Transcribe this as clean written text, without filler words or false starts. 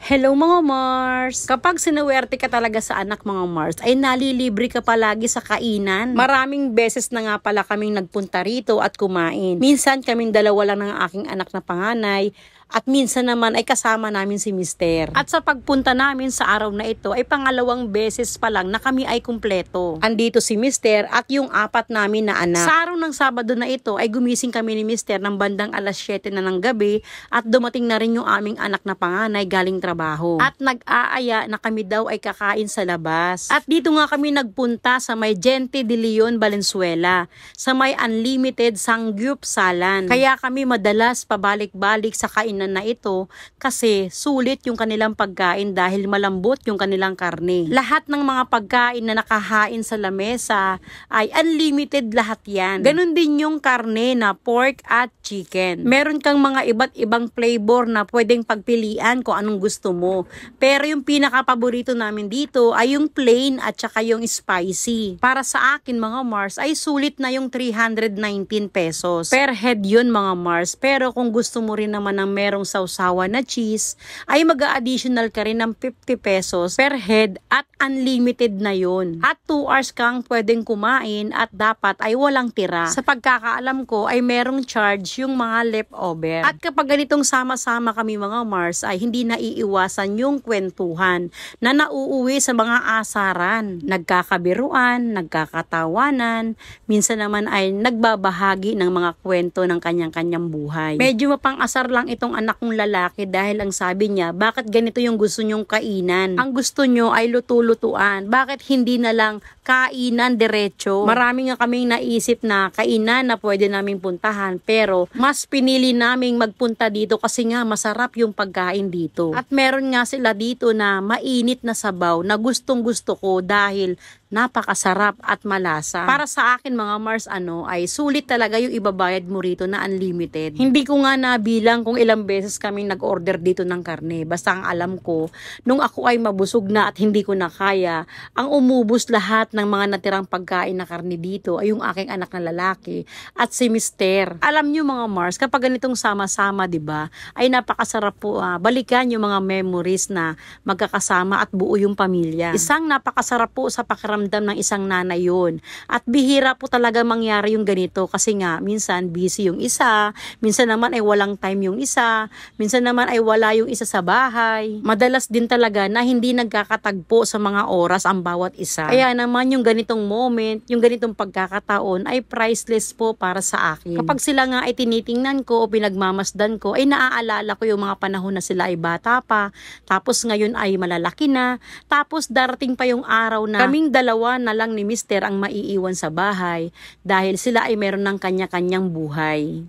Hello mga Mars! Kapag sinuwerte ka talaga sa anak mga Mars, ay nalilibre ka palagi sa kainan. Maraming beses na nga pala kaming nagpunta rito at kumain. Minsan kaming dalawa lang ng aking anak na panganay, at minsan naman ay kasama namin si Mister. At sa pagpunta namin sa araw na ito ay pangalawang beses pa lang na kami ay kumpleto. Andito si Mister at yung apat namin na anak. Sa araw ng Sabado na ito ay gumising kami ni Mister ng bandang alas 7 na ng gabi at dumating na rin yung aming anak na panganay galing trabaho. At nag-aaya na kami daw ay kakain sa labas. At dito nga kami nagpunta sa may Gente de Leon, Valenzuela, sa may Unlimited Sangyupsalan. Kaya kami madalas pabalik-balik sa kainan na ito kasi sulit yung kanilang pagkain dahil malambot yung kanilang karne. Lahat ng mga pagkain na nakahain sa lamesa ay unlimited lahat yan. Ganon din yung karne na pork at chicken. Meron kang mga iba't ibang flavor na pwedeng pagpilian kung anong gusto mo. Pero yung pinaka-paborito namin dito ay yung plain at saka yung spicy. Para sa akin mga Mars ay sulit na yung 319 pesos. Per head yun mga Mars. Pero kung gusto mo rin naman ng merong sausawa na cheese, ay mag-a-additional ka rin ng 50 pesos per head at unlimited na yun. At 2 hours kang pwedeng kumain at dapat ay walang tira. Sa pagkakaalam ko ay merong charge yung mga leftover. At kapag ganitong sama-sama kami mga Mars ay hindi naiiwasan yung kwentuhan na nauuwi sa mga asaran. Nagkakabiruan, nagkakatawanan, minsan naman ay nagbabahagi ng mga kwento ng kanyang-kanyang buhay. Medyo mapang-asar lang itong anak kong lalaki dahil ang sabi niya, bakit ganito yung gusto nyong kainan? Ang gusto nyo ay luto-lutuan. Bakit hindi na lang kainan diretso? Marami nga kaming naisip na kainan na pwede naming puntahan pero mas pinili naming magpunta dito kasi nga masarap yung pagkain dito. At meron nga sila dito na mainit na sabaw na gustong gusto ko dahil napakasarap at malasa. Para sa akin mga Mars ay sulit talaga yung ibabayad mo rito na unlimited. Hindi ko nga nabilang kung ilang beses kaming nag-order dito ng karne. Basta ang alam ko, nung ako ay mabusog na at hindi ko na kaya, ang umubos lahat ng mga natirang pagkain na karne dito ay yung aking anak na lalaki at si Mister. Alam nyo mga Mars, kapag ganitong sama-sama, 'di ba, ay napakasarap po balikan yung mga memories na magkakasama at buo yung pamilya. Isang napakasarap po sa pakiramdam ng isang nanay yun. At bihira po talaga mangyari yung ganito kasi nga minsan busy yung isa, minsan naman ay walang time yung isa, minsan naman ay wala yung isa sa bahay. Madalas din talaga na hindi nagkakatagpo sa mga oras ang bawat isa. Kaya naman yung ganitong moment, yung ganitong pagkakataon ay priceless po para sa akin. Kapag sila nga ay tinitingnan ko o pinagmamasdan ko, ay naaalala ko yung mga panahon na sila ay bata pa, tapos ngayon ay malalaki na, tapos darating pa yung araw na kaming dalawa na lang ni Mister ang maiiwan sa bahay dahil sila ay meron ng kanya-kanyang buhay.